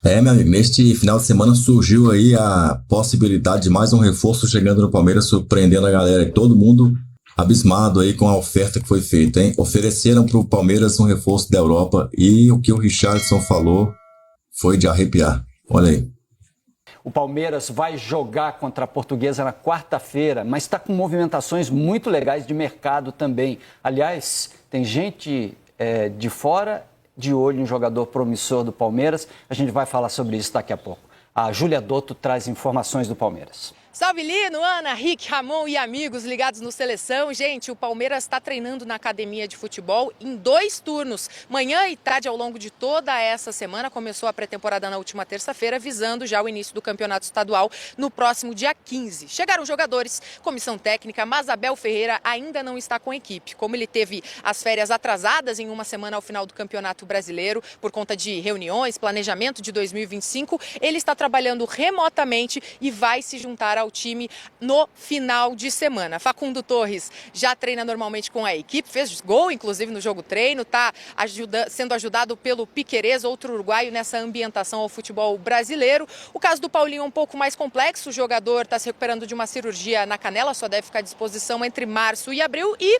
Meu amigo, neste final de semana surgiu aí a possibilidade de mais um reforço chegando no Palmeiras, surpreendendo a galera e todo mundo abismado aí com a oferta que foi feita, hein? Ofereceram para o Palmeiras um reforço da Europa e o que o Richarlison falou foi de arrepiar. Olha aí. O Palmeiras vai jogar contra a Portuguesa na quarta-feira, mas está com movimentações muito legais de mercado também. Aliás, tem gente de fora de olho em jogador promissor do Palmeiras. A gente vai falar sobre isso daqui a pouco. A Júlia Dotto traz informações do Palmeiras. Salve Lino, Ana, Rick, Ramon e amigos ligados no Seleção. Gente, o Palmeiras está treinando na academia de futebol em 2 turnos, manhã e tarde ao longo de toda essa semana. Começou a pré-temporada na última terça-feira, visando já o início do campeonato estadual no próximo dia 15. Chegaram jogadores, comissão técnica, mas Abel Ferreira ainda não está com a equipe. Como ele teve as férias atrasadas em uma semana ao final do Campeonato Brasileiro, por conta de reuniões, planejamento de 2025, ele está trabalhando remotamente e vai se juntar ao time no final de semana. Facundo Torres já treina normalmente com a equipe, fez gol inclusive no jogo treino, está sendo ajudado pelo Piquerez, outro uruguaio, nessa ambientação ao futebol brasileiro. O caso do Paulinho é um pouco mais complexo, o jogador está se recuperando de uma cirurgia na canela, só deve ficar à disposição entre março e abril e...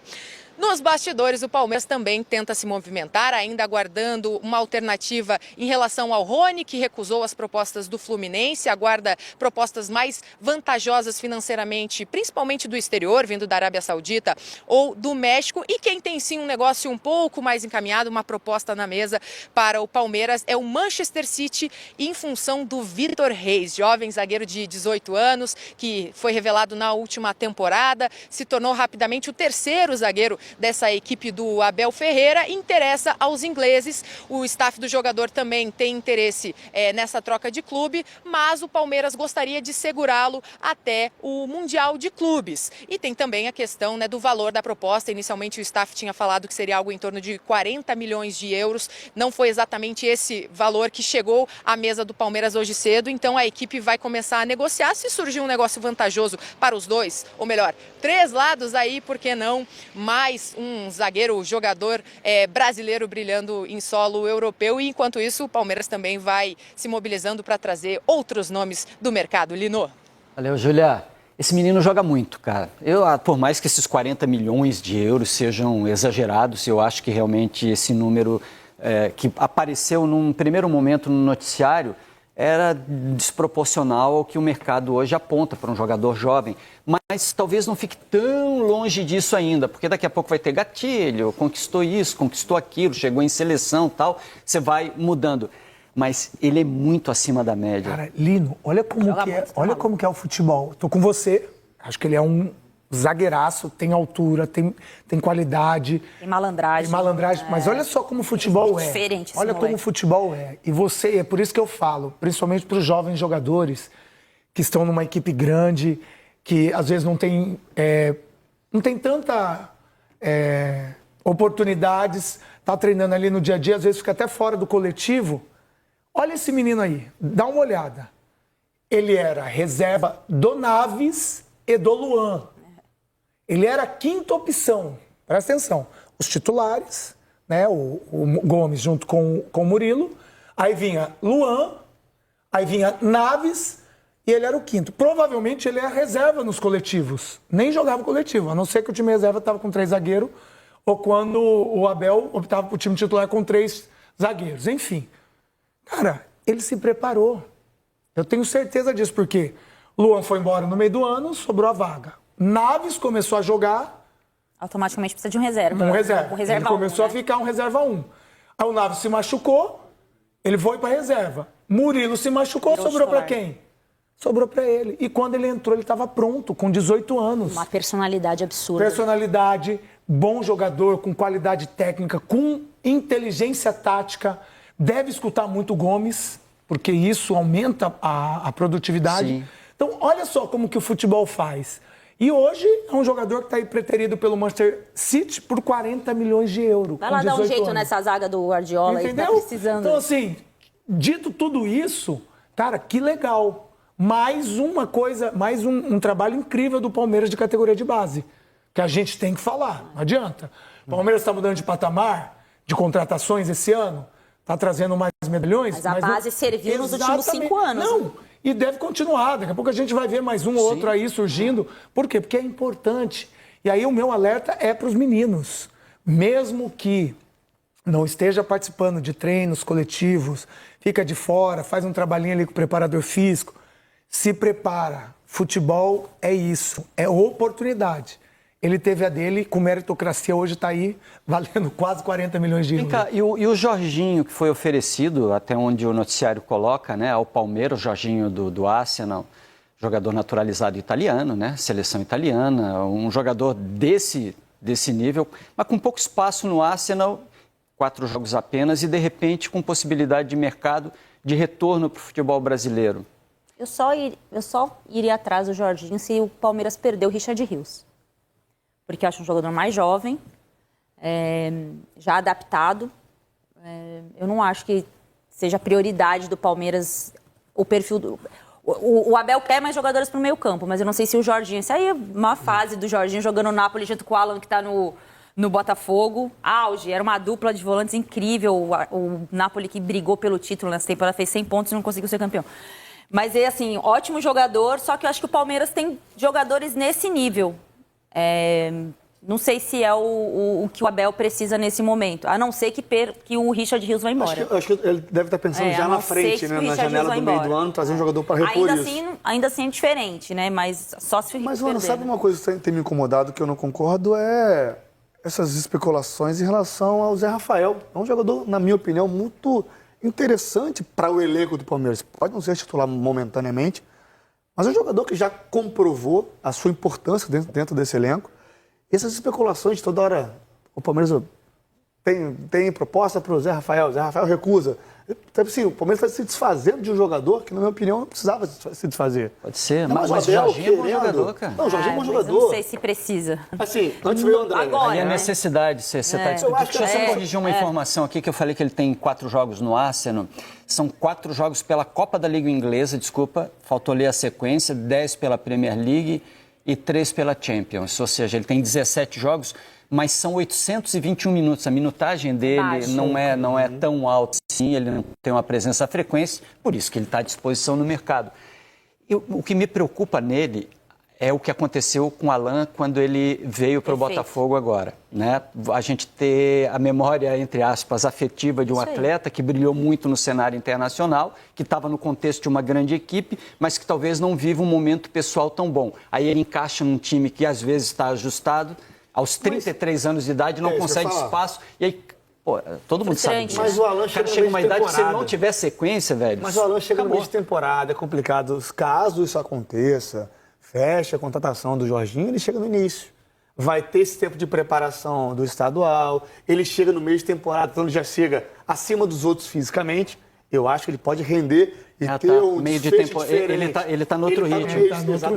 Nos bastidores, o Palmeiras também tenta se movimentar, ainda aguardando uma alternativa em relação ao Rony, que recusou as propostas do Fluminense, aguarda propostas mais vantajosas financeiramente, principalmente do exterior, vindo da Arábia Saudita ou do México. E quem tem sim um negócio um pouco mais encaminhado, uma proposta na mesa para o Palmeiras, é o Manchester City, em função do Vitor Reis, jovem zagueiro de 18 anos, que foi revelado na última temporada, se tornou rapidamente o terceiro zagueiro dessa equipe do Abel Ferreira, interessa aos ingleses. O staff do jogador também tem interesse nessa troca de clube, mas o Palmeiras gostaria de segurá-lo até o Mundial de Clubes. E tem também a questão, né, do valor da proposta. Inicialmente o staff tinha falado que seria algo em torno de 40 milhões de euros. Não foi exatamente esse valor que chegou à mesa do Palmeiras hoje cedo, então a equipe vai começar a negociar. Se surgir um negócio vantajoso para os dois, ou melhor, 3 lados aí, por que não mais um zagueiro, jogador brasileiro brilhando em solo europeu. E enquanto isso, o Palmeiras também vai se mobilizando para trazer outros nomes do mercado. Lino. Valeu, Júlia. Esse menino joga muito, cara. Por mais que esses 40 milhões de euros sejam exagerados, eu acho que realmente esse número que apareceu num primeiro momento no noticiário era desproporcional ao que o mercado hoje aponta para um jogador jovem. Mas talvez não fique tão longe disso ainda, porque daqui a pouco vai ter gatilho, conquistou isso, conquistou aquilo, chegou em seleção, tal, você vai mudando. Mas ele é muito acima da média. Cara, Lino, olha como que é o futebol. Tô com você, acho que ele é um zagueiraço, tem altura, tem qualidade. Tem malandragem. Tem malandragem, mas olha só como o futebol é. Diferente esse olha como o moleque. futebol é. E você, é por isso que eu falo, principalmente para os jovens jogadores que estão numa equipe grande, que às vezes não tem tanta oportunidades, tá treinando ali no dia a dia, às vezes fica até fora do coletivo. Olha esse menino aí, dá uma olhada. Ele era reserva do Naves e do Luan. Ele era a 5ª opção, presta atenção. Os titulares, né, o Gomes junto com o Murilo, aí vinha Luan, aí vinha Naves e ele era o 5º. Provavelmente ele era reserva nos coletivos, nem jogava coletivo, a não ser que o time reserva estava com 3 zagueiros ou quando o Abel optava para o time titular com 3 zagueiros. Enfim, cara, ele se preparou. Eu tenho certeza disso, porque Luan foi embora no meio do ano, sobrou a vaga. Naves começou a jogar. Automaticamente precisa de um reserva. Um reserva. Um reserva ele começou né? a ficar um reserva 1. Aí o Naves se machucou, ele foi para reserva. Murilo se machucou, Virou sobrou para titular. quem? Sobrou para ele. E quando ele entrou, ele estava pronto, com 18 anos. Uma personalidade absurda. Personalidade, bom jogador, com qualidade técnica, com inteligência tática. Deve escutar muito o Gomes, porque isso aumenta a produtividade. Sim. Então, olha só como que o futebol faz. E hoje é um jogador que está aí preterido pelo Manchester City por 40 milhões de euros. Vai lá dar um jeito nessa zaga do Guardiola aí que tá precisando. Então, assim, dito tudo isso, cara, que legal. Mais uma coisa, mais um trabalho incrível do Palmeiras de categoria de base. Que a gente tem que falar, não adianta. O Palmeiras está mudando de patamar de contratações esse ano. tá trazendo mais medalhões. Mas a base serviu nos últimos 5 anos. Não, e deve continuar. Daqui a pouco a gente vai ver mais um ou outro aí surgindo. Por quê? Porque é importante. E aí o meu alerta é para os meninos. Mesmo que não esteja participando de treinos coletivos, fica de fora, faz um trabalhinho ali com o preparador físico, se prepara. Futebol é isso, é oportunidade. Ele teve a dele, com meritocracia, hoje está aí valendo quase 40 milhões de euros. E o Jorginho, que foi oferecido, até onde o noticiário coloca, né, ao Palmeiras, o Jorginho do Arsenal, jogador naturalizado italiano, né, seleção italiana, um jogador desse nível, mas com pouco espaço no Arsenal, 4 jogos apenas, e de repente com possibilidade de mercado de retorno para o futebol brasileiro. Eu só iria atrás do Jorginho se o Palmeiras perder o Richard Rios. Porque eu acho um jogador mais jovem, já adaptado. Eu não acho que seja prioridade do Palmeiras o perfil O Abel quer mais jogadores para o meio campo, mas eu não sei se o Jorginho... Isso aí é uma fase do Jorginho jogando no Napoli junto com o Alan, que está no Botafogo. Auge, era uma dupla de volantes incrível. O Napoli que brigou pelo título nessa temporada, fez 100 pontos e não conseguiu ser campeão. Mas é assim, ótimo jogador, só que eu acho que o Palmeiras tem jogadores nesse nível. Não sei se é o que o Abel precisa nesse momento, a não ser que o Richard Rios vai embora. Acho que ele deve estar pensando já na frente, né, na janela do meio do ano, trazer um jogador para repor isso. Ainda assim é diferente, né? Mas só se Mas, Luana, sabe uma coisa que tem me incomodado que eu não concordo? É essas especulações em relação ao Zé Rafael. É um jogador, na minha opinião, muito interessante para o elenco do Palmeiras. Pode não ser titular momentaneamente, mas é um jogador que já comprovou a sua importância dentro desse elenco. Essas especulações, toda hora, o Palmeiras tem proposta para o Zé Rafael recusa. Então, assim, o Palmeiras está se desfazendo de um jogador que, na minha opinião, não precisava se desfazer. Pode ser, mas o Jorginho é bom jogador, cara. Não, o Jorginho é bom jogador. Não sei se precisa. Assim, antes veio o André. Agora, aí a necessidade, você está discutindo. Deixa eu só corrigir uma informação aqui, que eu falei que ele tem 4 jogos no Arsenal. São 4 jogos pela Copa da Liga Inglesa, desculpa, faltou ler a sequência, 10 pela Premier League e 3 pela Champions. Ou seja, ele tem 17 jogos, mas são 821 minutos. A minutagem dele não é tão alta assim, ele não tem uma presença frequente, por isso que ele está à disposição no mercado. O que me preocupa nele é o que aconteceu com o Alan quando ele veio para o Botafogo agora, né? A gente ter a memória, entre aspas, afetiva de um atleta que brilhou muito no cenário internacional, que estava no contexto de uma grande equipe, mas que talvez não viva um momento pessoal tão bom. Aí ele encaixa num time que às vezes está ajustado, aos 33 anos de idade, não consegue espaço, e aí, pô, todo mundo sabe disso. Mas o Alan chega uma idade que se ele não tiver sequência, velho... Mas o Alan chega no meio de temporada, é complicado. Caso isso aconteça, fecha a contratação do Jorginho, ele chega no início. Vai ter esse tempo de preparação do estadual, ele chega no meio de temporada, então ele já chega acima dos outros fisicamente. Eu acho que ele pode render e ter um meio de tempo. Ele está no outro ritmo,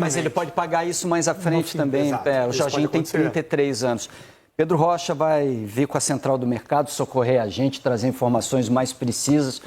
mas ele pode pagar isso mais à frente também. O Jorginho tem 33 anos. Pedro Rocha vai vir com a central do mercado, socorrer a gente, trazer informações mais precisas,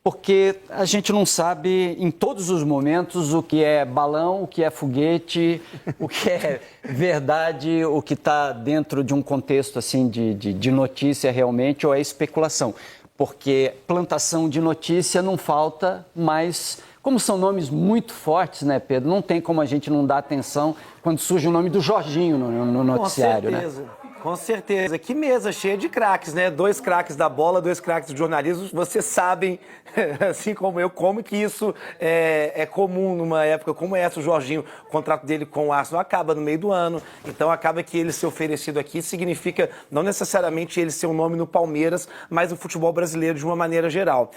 porque a gente não sabe em todos os momentos o que é balão, o que é foguete, o que é verdade, o que está dentro de um contexto assim de notícia realmente ou é especulação. Porque plantação de notícia não falta, mas como são nomes muito fortes, né, Pedro? Não tem como a gente não dar atenção quando surge o nome do Jorginho no noticiário, né? Com certeza. Que mesa cheia de craques, né? 2 craques da bola, 2 craques do jornalismo. Vocês sabem, assim como eu, como que isso é comum numa época como essa. O Jorginho, o contrato dele com o Arsenal acaba no meio do ano. Então, acaba que ele ser oferecido aqui significa não necessariamente ele ser um nome no Palmeiras, mas no futebol brasileiro de uma maneira geral.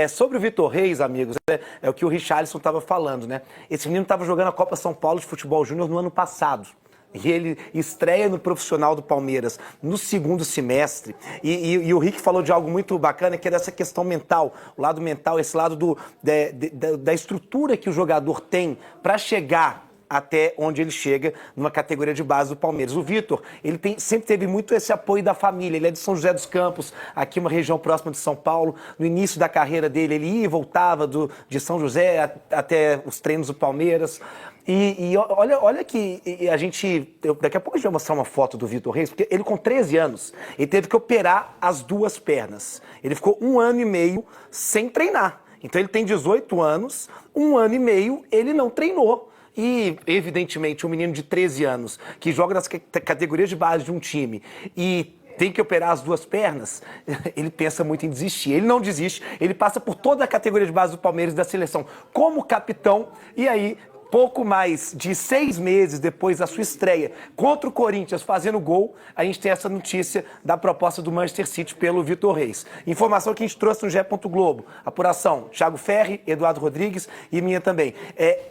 Sobre o Vitor Reis, amigos, é o que o Richarlison estava falando, né? Esse menino estava jogando a Copa São Paulo de Futebol Júnior no ano passado. E ele estreia no profissional do Palmeiras no segundo semestre. E o Rick falou de algo muito bacana, que é dessa questão mental. O lado mental, esse lado da estrutura que o jogador tem para chegar até onde ele chega numa categoria de base do Palmeiras. O Vitor, ele sempre teve muito esse apoio da família. Ele é de São José dos Campos, aqui uma região próxima de São Paulo. No início da carreira dele, ele ia e voltava de São José até os treinos do Palmeiras. E olha que daqui a pouco a gente vai mostrar uma foto do Vitor Reis, porque ele com 13 anos, ele teve que operar as duas pernas. Ele ficou 1 ano e meio sem treinar. Então ele tem 18 anos, 1 ano e meio ele não treinou. E, evidentemente, um menino de 13 anos que joga nas categorias de base de um time e tem que operar as duas pernas, ele pensa muito em desistir. Ele não desiste, ele passa por toda a categoria de base do Palmeiras e da seleção como capitão, e aí, pouco mais de 6 meses depois da sua estreia contra o Corinthians fazendo gol, a gente tem essa notícia da proposta do Manchester City pelo Vitor Reis. Informação que a gente trouxe no GE. Globo. Apuração, Thiago Ferri, Eduardo Rodrigues e minha também.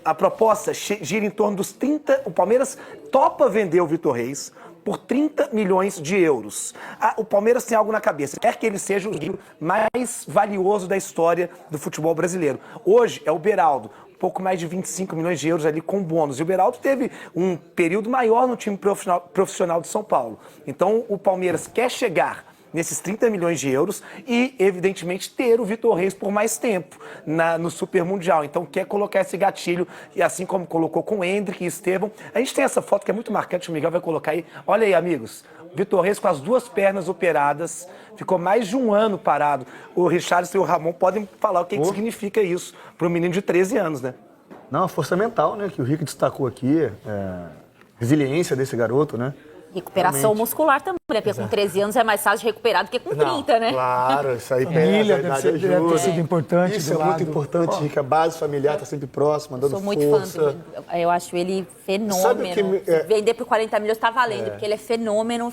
A proposta gira em torno dos 30... O Palmeiras topa vender o Vitor Reis por 30 milhões de euros. O Palmeiras tem algo na cabeça. Quer que ele seja o zagueiro mais valioso da história do futebol brasileiro. Hoje é o Beraldo. Pouco mais de 25 milhões de euros ali com bônus. E o Beraldo teve um período maior no time profissional de São Paulo. Então, o Palmeiras quer chegar nesses 30 milhões de euros e, evidentemente, ter o Vitor Reis por mais tempo no Super Mundial. Então, quer colocar esse gatilho, e assim como colocou com o Endrick e Estevão. A gente tem essa foto que é muito marcante, o Miguel vai colocar aí. Olha aí, amigos. Vitor Reis com as duas pernas operadas, ficou mais de 1 ano parado. O Richarlison e o Ramon podem falar o que significa isso para um menino de 13 anos, né? Não, a força mental, né, que o Rick destacou aqui, resiliência desse garoto, né? Recuperação muscular também, né? Porque com 13 anos é mais fácil de recuperar do que com 30, né? Claro, isso aí Família deve ter sido importante. Isso é muito importante, Rick. A base familiar está sempre próxima, dando força. Sou muito fã dele. Eu acho ele fenômeno. Vender por 40 milhões está valendo, porque ele é fenômeno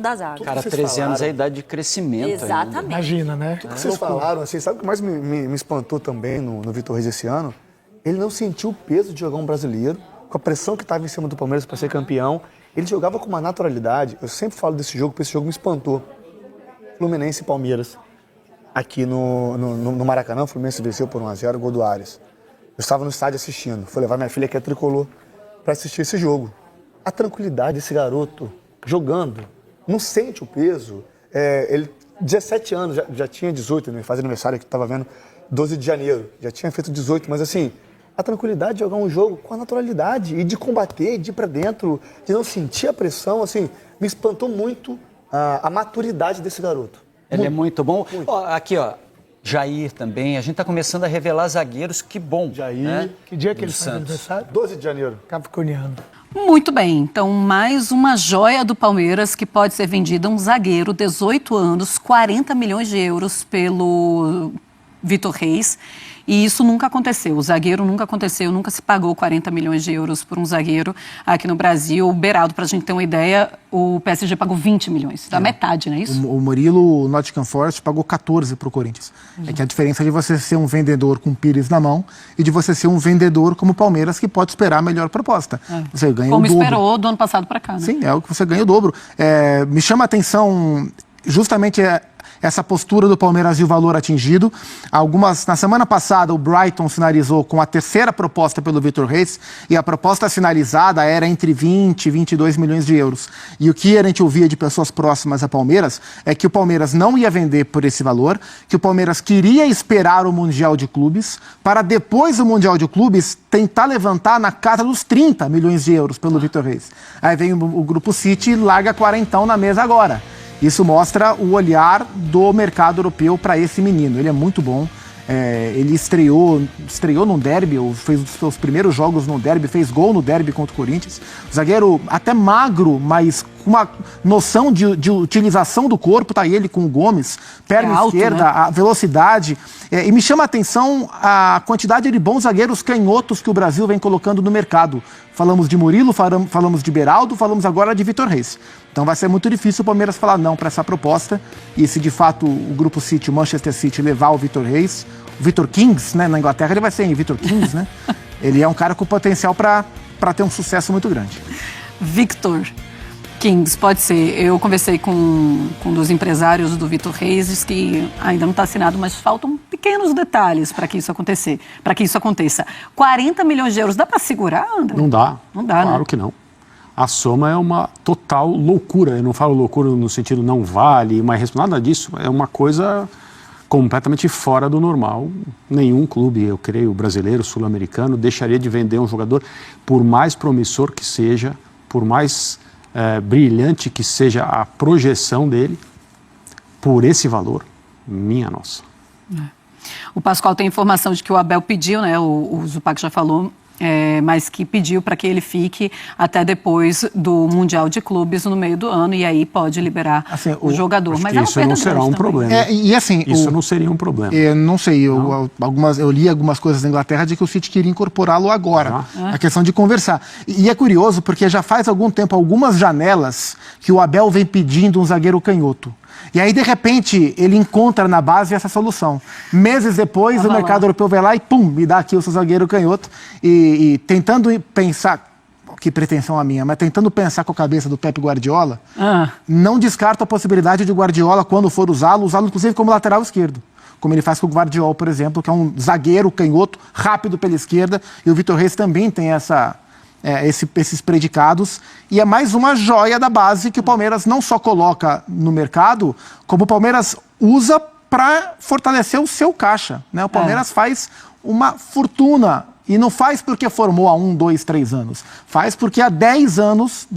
da zaga. Cara, 13 anos é a idade de crescimento. Exatamente. Ainda. Imagina, né? Tudo que vocês falaram, assim, sabe o que mais me espantou também no Vitor Reis esse ano? Ele não sentiu o peso de jogar um brasileiro, com a pressão que estava em cima do Palmeiras para ser campeão. Ele jogava com uma naturalidade. Eu sempre falo desse jogo, porque esse jogo me espantou. Fluminense e Palmeiras. Aqui no Maracanã, o Fluminense venceu por 1-0, gol do Ares. Eu estava no estádio assistindo. Fui levar minha filha, que é tricolor, para assistir esse jogo. A tranquilidade desse garoto jogando. Não sente o peso. Ele, 17 anos, já tinha 18, né? Faz aniversário que estava vendo 12 de janeiro. Já tinha feito 18, mas assim... A tranquilidade de jogar um jogo com a naturalidade e de combater, de ir pra dentro, de não sentir a pressão, assim, me espantou muito a maturidade desse garoto. Ele é muito bom. Muito. Ó, aqui, ó, Jair também. A gente tá começando a revelar zagueiros, que bom. Jair. Né? Que dia que ele faz aniversário? 12 de janeiro. Capricorniano. Muito bem, então mais uma joia do Palmeiras que pode ser vendida, um zagueiro, 18 anos, 40 milhões de euros pelo Vitor Reis. E isso nunca aconteceu. O zagueiro nunca aconteceu, nunca se pagou 40 milhões de euros por um zagueiro aqui no Brasil. O Beraldo, para a gente ter uma ideia, o PSG pagou 20 milhões, da metade, não é isso? O Murilo, o Nottingham Forest, pagou 14 para o Corinthians. É que a diferença de você ser um vendedor com Pires na mão e de você ser um vendedor como o Palmeiras, que pode esperar a melhor proposta. Você ganha como o dobro. Esperou do ano passado para cá, né? Sim, é o que você ganha o dobro. Me chama a atenção justamente essa postura do Palmeiras e o valor atingido. Na semana passada, o Brighton finalizou com a terceira proposta pelo Vitor Reis e a proposta finalizada era entre 20 e 22 milhões de euros. E o que a gente ouvia de pessoas próximas a Palmeiras é que o Palmeiras não ia vender por esse valor, que o Palmeiras queria esperar o Mundial de Clubes para depois do Mundial de Clubes tentar levantar na casa dos 30 milhões de euros pelo Vitor Reis. Aí vem o Grupo City e larga 40 na mesa agora. Isso mostra o olhar do mercado europeu para esse menino. Ele é muito bom. Ele estreou num derby, fez os seus primeiros jogos no derby, fez gol no derby contra o Corinthians. Zagueiro até magro, mas com uma noção de utilização do corpo, tá ele com o Gomes, perna alto, esquerda, né? A velocidade. E me chama a atenção a quantidade de bons zagueiros canhotos que o Brasil vem colocando no mercado. Falamos de Murilo, falamos de Beraldo, falamos agora de Vitor Reis. Então vai ser muito difícil o Palmeiras falar não para essa proposta. E se de fato o Grupo City, o Manchester City, levar o Vitor Reis, o Vitor Kings, né, na Inglaterra ele vai ser Vitor Kings, né? Ele é um cara com potencial para ter um sucesso muito grande. Victor Kings, pode ser. Eu conversei com um dos empresários do Vitor Reis, diz que ainda não está assinado, mas falta um pequeno pequenos detalhes para que isso aconteça. 40 milhões de euros, dá para segurar, André? Não dá. Não dá, claro né? que não. A soma é uma total loucura. Eu não falo loucura no sentido não vale, mas nada disso. É uma coisa completamente fora do normal. Nenhum clube, eu creio, brasileiro, sul-americano, deixaria de vender um jogador, por mais promissor que seja, por mais brilhante que seja a projeção dele, por esse valor. Minha nossa. O Pascoal tem informação de que o Abel pediu, né? O Zupac já falou, mas que pediu para que ele fique até depois do Mundial de Clubes no meio do ano e aí pode liberar assim, o jogador. Mas isso não será um problema. Isso não seria um problema. Não sei, eu li algumas coisas na Inglaterra de que o City queria incorporá-lo agora. A questão de conversar. E é curioso porque já faz algum tempo, algumas janelas, que o Abel vem pedindo um zagueiro canhoto. E aí, de repente, ele encontra na base essa solução. Meses depois, o mercado europeu vai lá e, pum, me dá aqui o seu zagueiro canhoto. E tentando pensar, que pretensão a minha, mas tentando pensar com a cabeça do Pep Guardiola, não descarto a possibilidade de Guardiola, quando for usá-lo inclusive como lateral esquerdo. Como ele faz com o Guardiola, por exemplo, que é um zagueiro canhoto, rápido pela esquerda. E o Vitor Reis também tem esses predicados, e é mais uma joia da base que o Palmeiras não só coloca no mercado, como o Palmeiras usa para fortalecer o seu caixa, né? O Palmeiras faz uma fortuna, e não faz porque formou há 1, 2, 3 anos, faz porque há 10 anos,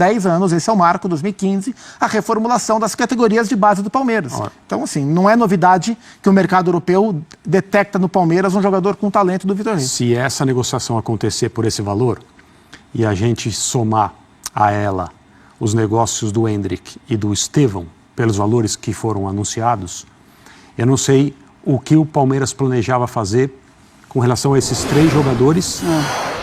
esse é o marco, 2015, a reformulação das categorias de base do Palmeiras. Então, assim, não é novidade que o mercado europeu detecta no Palmeiras um jogador com talento do Vitor Reis. Se essa negociação acontecer por esse valor, e a gente somar a ela os negócios do Endrick e do Estevão, pelos valores que foram anunciados, eu não sei o que o Palmeiras planejava fazer com relação a esses 3 jogadores,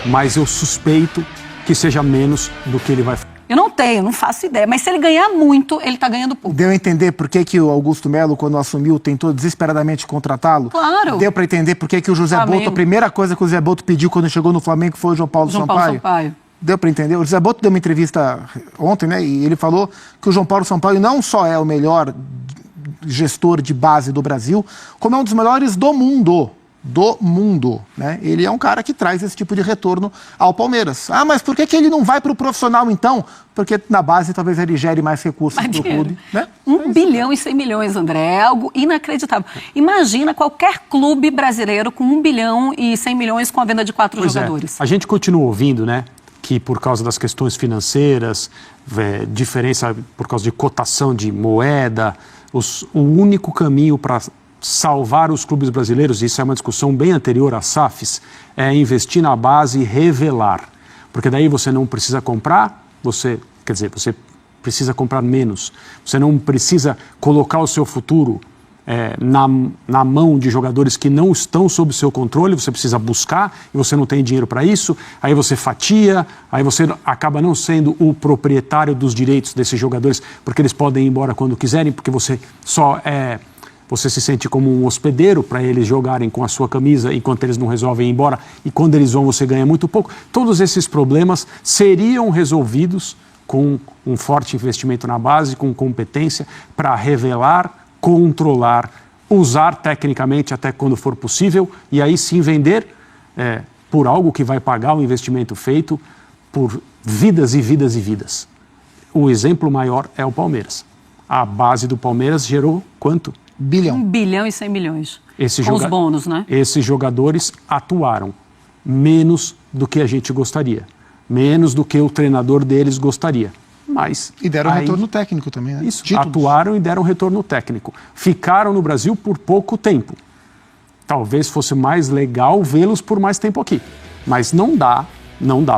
mas eu suspeito que seja menos do que ele vai fazer. Eu não faço ideia, mas se ele ganhar muito, ele está ganhando pouco. Deu a entender por que o Augusto Melo, quando assumiu, tentou desesperadamente contratá-lo? Claro. Deu para entender por que o José Boto, a primeira coisa que o José Boto pediu quando chegou no Flamengo foi o João Paulo Sampaio? Deu para entender? O José Boto deu uma entrevista ontem, né? E ele falou que o João Paulo Sampaio não só é o melhor gestor de base do Brasil, como é um dos melhores do mundo. Né? Ele é um cara que traz esse tipo de retorno ao Palmeiras. Mas por que ele não vai para o profissional então? Porque na base talvez ele gere mais recursos para o clube. Né? 1 bilhão e 100 milhões, André, é algo inacreditável. Imagina qualquer clube brasileiro com 1 bilhão e 100 milhões com a venda de 4 jogadores. A gente continua ouvindo, né, que por causa das questões financeiras, diferença por causa de cotação de moeda, o único caminho para salvar os clubes brasileiros, isso é uma discussão bem anterior às SAFs, é investir na base e revelar. Porque daí você não precisa comprar, você precisa comprar menos. Você não precisa colocar o seu futuro na mão de jogadores que não estão sob seu controle, você precisa buscar e você não tem dinheiro para isso, aí você fatia, aí você acaba não sendo o proprietário dos direitos desses jogadores, porque eles podem ir embora quando quiserem, porque você se sente como um hospedeiro para eles jogarem com a sua camisa enquanto eles não resolvem ir embora, e quando eles vão você ganha muito pouco. Todos esses problemas seriam resolvidos com um forte investimento na base, com competência para revelar, controlar, usar tecnicamente até quando for possível e aí sim vender por algo que vai pagar o investimento feito por vidas e vidas e vidas. O exemplo maior é o Palmeiras. A base do Palmeiras gerou quanto? 1 bilhão e 100 milhões. Com os bônus, né? Esses jogadores atuaram menos do que a gente gostaria, menos do que o treinador deles gostaria. Mas e deram retorno técnico também, né? Isso, atuaram e deram retorno técnico. Ficaram no Brasil por pouco tempo. Talvez fosse mais legal vê-los por mais tempo aqui. Mas não dá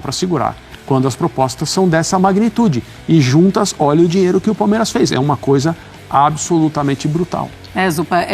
para segurar quando as propostas são dessa magnitude. E juntas, olha o dinheiro que o Palmeiras fez. É uma coisa absolutamente brutal. Zupa,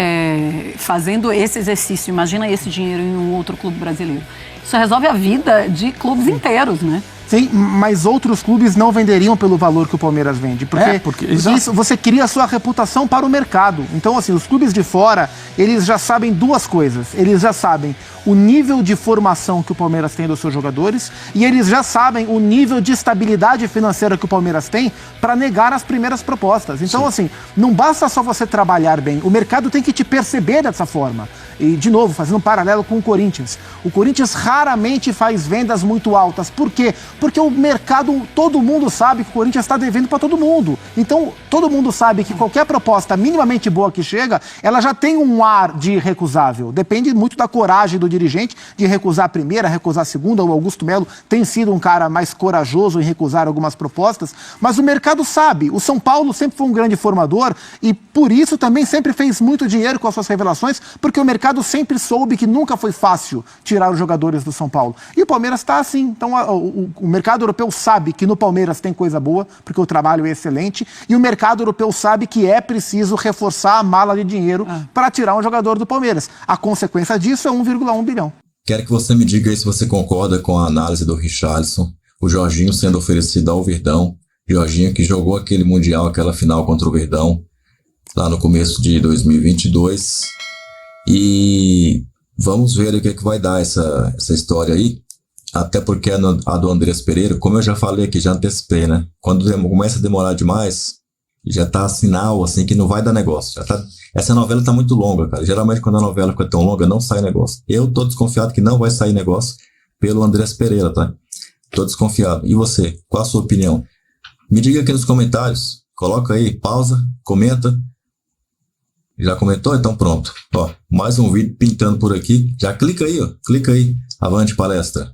fazendo esse exercício, imagina esse dinheiro em um outro clube brasileiro. Isso resolve a vida de clubes inteiros, né? Sim, mas outros clubes não venderiam pelo valor que o Palmeiras vende. Porque isso, você cria a sua reputação para o mercado. Então, assim, os clubes de fora, eles já sabem duas coisas. Eles já sabem o nível de formação que o Palmeiras tem dos seus jogadores e eles já sabem o nível de estabilidade financeira que o Palmeiras tem para negar as primeiras propostas. Então, assim, não basta só você trabalhar bem. O mercado tem que te perceber dessa forma. E, de novo, fazendo um paralelo com o Corinthians. O Corinthians raramente faz vendas muito altas. Por quê? Porque o mercado, todo mundo sabe que o Corinthians está devendo para todo mundo. Então, todo mundo sabe que qualquer proposta minimamente boa que chega, ela já tem um ar de irrecusável. Depende muito da coragem do dirigente de recusar a primeira, recusar a segunda. O Augusto Melo tem sido um cara mais corajoso em recusar algumas propostas. Mas o mercado sabe. O São Paulo sempre foi um grande formador e, por isso, também sempre fez muito dinheiro com as suas revelações, porque o mercado sempre soube que nunca foi fácil tirar os jogadores do São Paulo. E o Palmeiras está assim. Então, o mercado europeu sabe que no Palmeiras tem coisa boa, porque o trabalho é excelente, e o mercado europeu sabe que é preciso reforçar a mala de dinheiro para tirar um jogador do Palmeiras. A consequência disso é 1,1 bilhão. Quero que você me diga aí se você concorda com a análise do Richarlison, o Jorginho sendo oferecido ao Verdão, Jorginho que jogou aquele Mundial, aquela final contra o Verdão, lá no começo de 2022, e vamos ver o que vai dar essa história aí, até porque a do Andrés Pereira, como eu já falei aqui, já antecipei, né? Quando começa a demorar demais, já tá sinal, assim, que não vai dar negócio. Essa novela tá muito longa, cara. Geralmente quando a novela fica tão longa, não sai negócio. Eu tô desconfiado que não vai sair negócio pelo Andrés Pereira, tá? Tô desconfiado. E você? Qual a sua opinião? Me diga aqui nos comentários. Coloca aí, pausa, comenta. Já comentou? Então pronto. Ó, mais um vídeo pintando por aqui. Já clica aí, ó. Clica aí. Avante palestra.